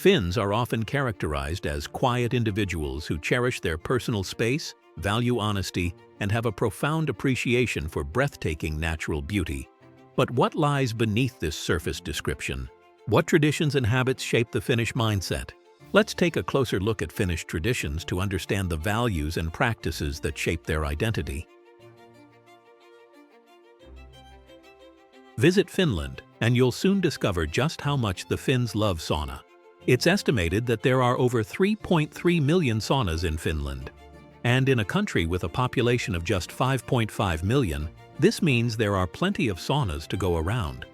Finns are often characterized as quiet individuals who cherish their personal space, value honesty, and have a profound appreciation for breathtaking natural beauty. But what lies beneath this surface description? What traditions and habits shape the Finnish mindset? Let's take a closer look at Finnish traditions to understand the values and practices that shape their identity. Visit Finland, and you'll soon discover just how much the Finns love sauna. It's estimated that there are over 3.3 million saunas in Finland. And in a country with a population of just 5.5 million, this means there are plenty of saunas to go around.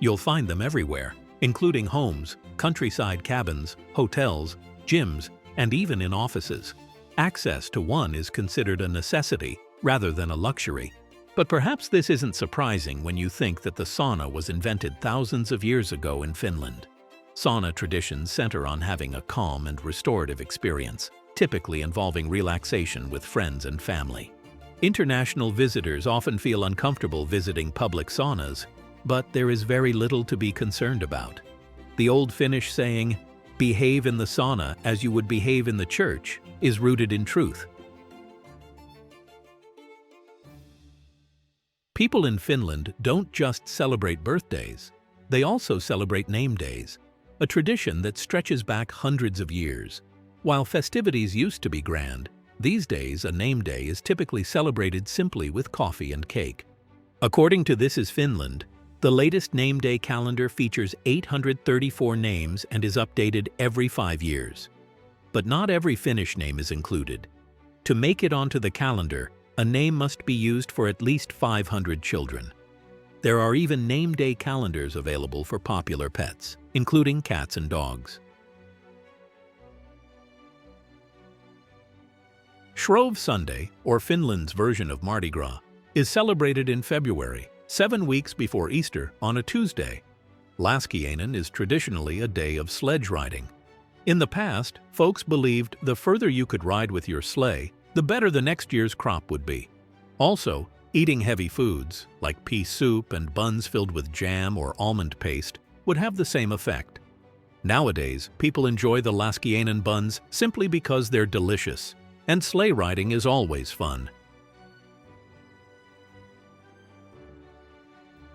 You'll find them everywhere, including homes, countryside cabins, hotels, gyms, and even in offices. Access to one is considered a necessity rather than a luxury. But perhaps this isn't surprising when you think that the sauna was invented thousands of years ago in Finland. Sauna traditions center on having a calm and restorative experience, typically involving relaxation with friends and family. International visitors often feel uncomfortable visiting public saunas, but there is very little to be concerned about. The old Finnish saying, "Behave in the sauna as you would behave in the church," is rooted in truth. People in Finland don't just celebrate birthdays, they also celebrate name days, a tradition that stretches back hundreds of years. While festivities used to be grand, these days a name day is typically celebrated simply with coffee and cake. According to This Is Finland, the latest name day calendar features 834 names and is updated every 5 years. But not every Finnish name is included. To make it onto the calendar, a name must be used for at least 500 children. There are even name day calendars available for popular pets, including cats and dogs. Shrove Sunday, or Finland's version of Mardi Gras, is celebrated in February, 7 weeks before Easter on a Tuesday. Laskiainen is traditionally a day of sledge riding. In the past, folks believed the further you could ride with your sleigh, the better the next year's crop would be. Also, eating heavy foods, like pea soup and buns filled with jam or almond paste, would have the same effect. Nowadays, people enjoy the Laskiainen buns simply because they're delicious, and sleigh riding is always fun.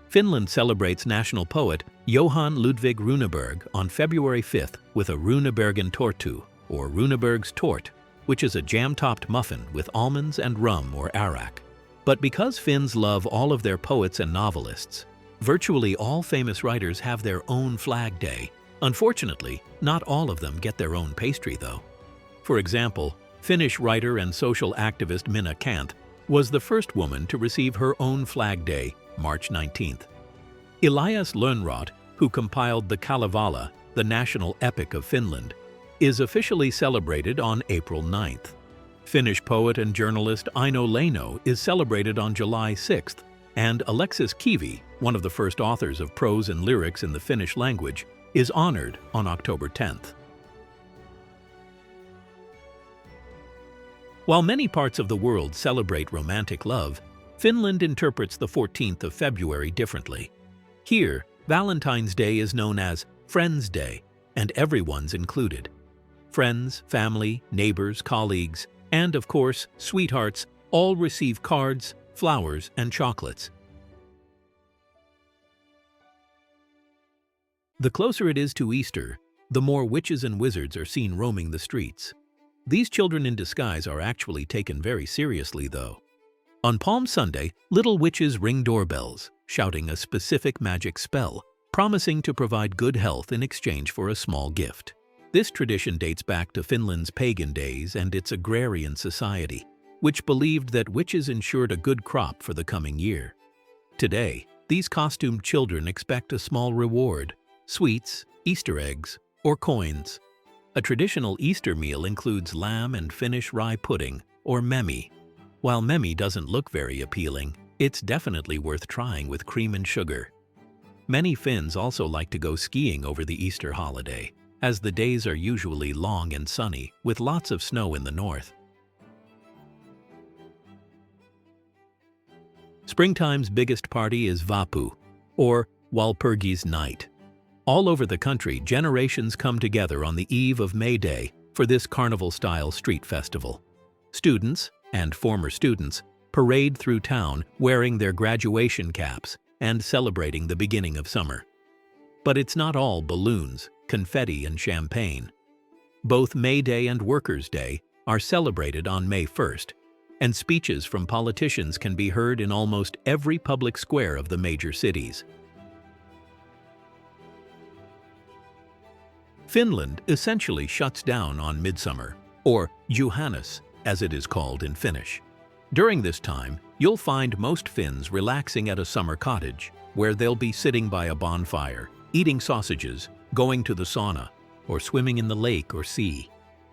Finland celebrates national poet Johan Ludvig Runeberg on February 5th with a Runebergen tortu, or Runeberg's tort, which is a jam-topped muffin with almonds and rum or arak. But because Finns love all of their poets and novelists, virtually all famous writers have their own flag day. Unfortunately, not all of them get their own pastry though. For example, Finnish writer and social activist Minna Canth was the first woman to receive her own flag day, March 19th. Elias Lönnrot, who compiled the Kalevala, the national epic of Finland, is officially celebrated on April 9th. Finnish poet and journalist Aino Leino is celebrated on July 6th, and Alexis Kivi, one of the first authors of prose and lyrics in the Finnish language, is honored on October 10th. While many parts of the world celebrate romantic love, Finland interprets the 14th of February differently. Here, Valentine's Day is known as Friends' Day, and everyone's included. Friends, family, neighbors, colleagues, and of course, sweethearts all receive cards, flowers, and chocolates. The closer it is to Easter, the more witches and wizards are seen roaming the streets. These children in disguise are actually taken very seriously, though. On Palm Sunday, little witches ring doorbells, shouting a specific magic spell, promising to provide good health in exchange for a small gift. This tradition dates back to Finland's pagan days and its agrarian society, which believed that witches ensured a good crop for the coming year. Today, these costumed children expect a small reward: sweets, Easter eggs, or coins. A traditional Easter meal includes lamb and Finnish rye pudding, or memi. While memi doesn't look very appealing, it's definitely worth trying with cream and sugar. Many Finns also like to go skiing over the Easter holiday, as the days are usually long and sunny, with lots of snow in the north. Springtime's biggest party is Vappu, or Walpurgis Night. All over the country, generations come together on the eve of May Day for this carnival-style street festival. Students, and former students, parade through town wearing their graduation caps and celebrating the beginning of summer. But it's not all balloons, confetti, and champagne. Both May Day and Workers' Day are celebrated on May 1st, and speeches from politicians can be heard in almost every public square of the major cities. Finland essentially shuts down on Midsummer, or Juhannus, as it is called in Finnish. During this time, you'll find most Finns relaxing at a summer cottage, where they'll be sitting by a bonfire, eating sausages, going to the sauna, or swimming in the lake or sea,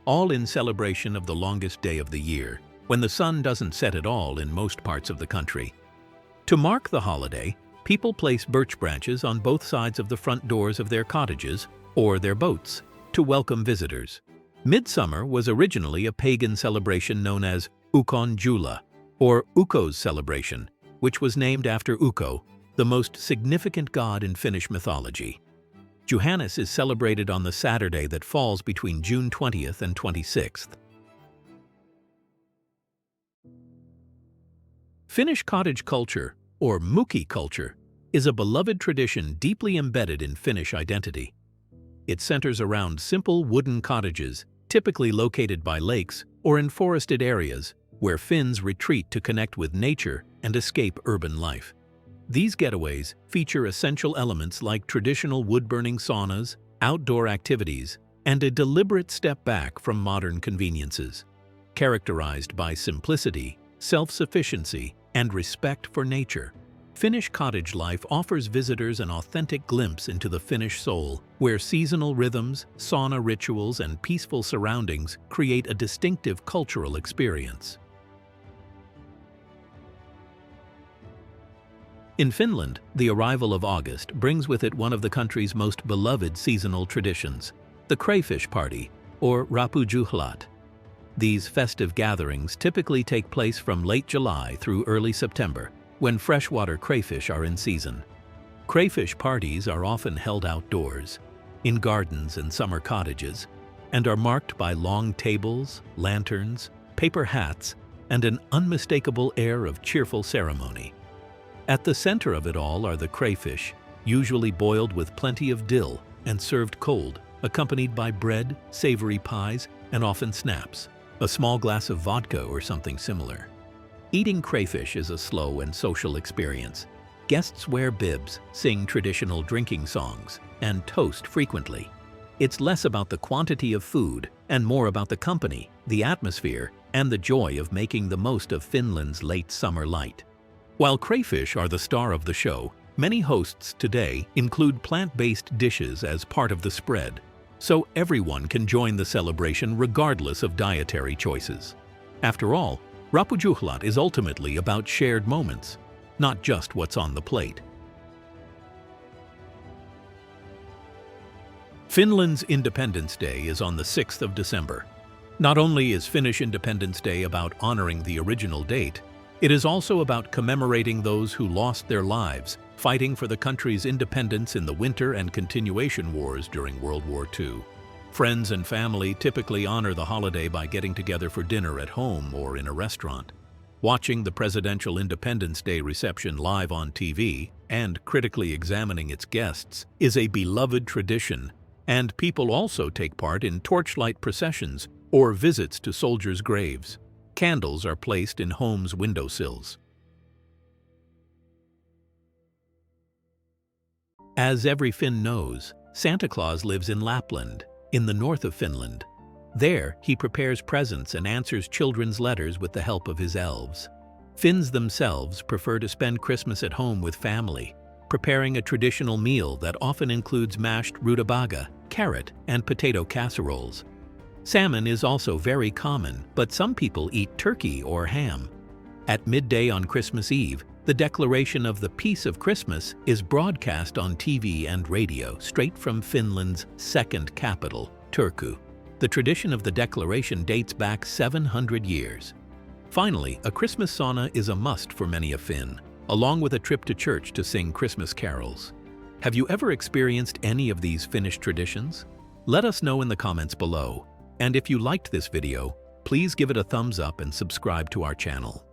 all in celebration of the longest day of the year, when the sun doesn't set at all in most parts of the country. To mark the holiday, people place birch branches on both sides of the front doors of their cottages or their boats to welcome visitors. Midsummer was originally a pagan celebration known as Ukon Jula, or Ukko's celebration, which was named after Ukko, the most significant god in Finnish mythology. Juhannus is celebrated on the Saturday that falls between June 20th and 26th. Finnish cottage culture, or Mökki culture, is a beloved tradition deeply embedded in Finnish identity. It centers around simple wooden cottages, typically located by lakes or in forested areas, where Finns retreat to connect with nature and escape urban life. These getaways feature essential elements like traditional wood-burning saunas, outdoor activities, and a deliberate step back from modern conveniences. Characterized by simplicity, self-sufficiency, and respect for nature, Finnish cottage life offers visitors an authentic glimpse into the Finnish soul, where seasonal rhythms, sauna rituals, and peaceful surroundings create a distinctive cultural experience. In Finland, the arrival of August brings with it one of the country's most beloved seasonal traditions, the crayfish party, or rappujuhlat. These festive gatherings typically take place from late July through early September, when freshwater crayfish are in season. Crayfish parties are often held outdoors, in gardens and summer cottages, and are marked by long tables, lanterns, paper hats, and an unmistakable air of cheerful ceremony. At the center of it all are the crayfish, usually boiled with plenty of dill and served cold, accompanied by bread, savory pies, and often snaps, a small glass of vodka or something similar. Eating crayfish is a slow and social experience. Guests wear bibs, sing traditional drinking songs, and toast frequently. It's less about the quantity of food and more about the company, the atmosphere, and the joy of making the most of Finland's late summer light. While crayfish are the star of the show, many hosts today include plant-based dishes as part of the spread, so everyone can join the celebration regardless of dietary choices. After all, rappujuhlat is ultimately about shared moments, not just what's on the plate. Finland's Independence Day is on the 6th of December. Not only is Finnish Independence Day about honoring the original date, it is also about commemorating those who lost their lives fighting for the country's independence in the Winter and Continuation Wars during World War II. Friends and family typically honor the holiday by getting together for dinner at home or in a restaurant. Watching the presidential Independence Day reception live on TV and critically examining its guests is a beloved tradition, and people also take part in torchlight processions or visits to soldiers' graves. Candles are placed in homes' windowsills. As every Finn knows, Santa Claus lives in Lapland, in the north of Finland. There, he prepares presents and answers children's letters with the help of his elves. Finns themselves prefer to spend Christmas at home with family, preparing a traditional meal that often includes mashed rutabaga, carrot, and potato casseroles. Salmon is also very common, but some people eat turkey or ham. At midday on Christmas Eve, the declaration of the Peace of Christmas is broadcast on TV and radio straight from Finland's second capital, Turku. The tradition of the declaration dates back 700 years. Finally, a Christmas sauna is a must for many a Finn, along with a trip to church to sing Christmas carols. Have you ever experienced any of these Finnish traditions? Let us know in the comments below. And if you liked this video, please give it a thumbs up and subscribe to our channel.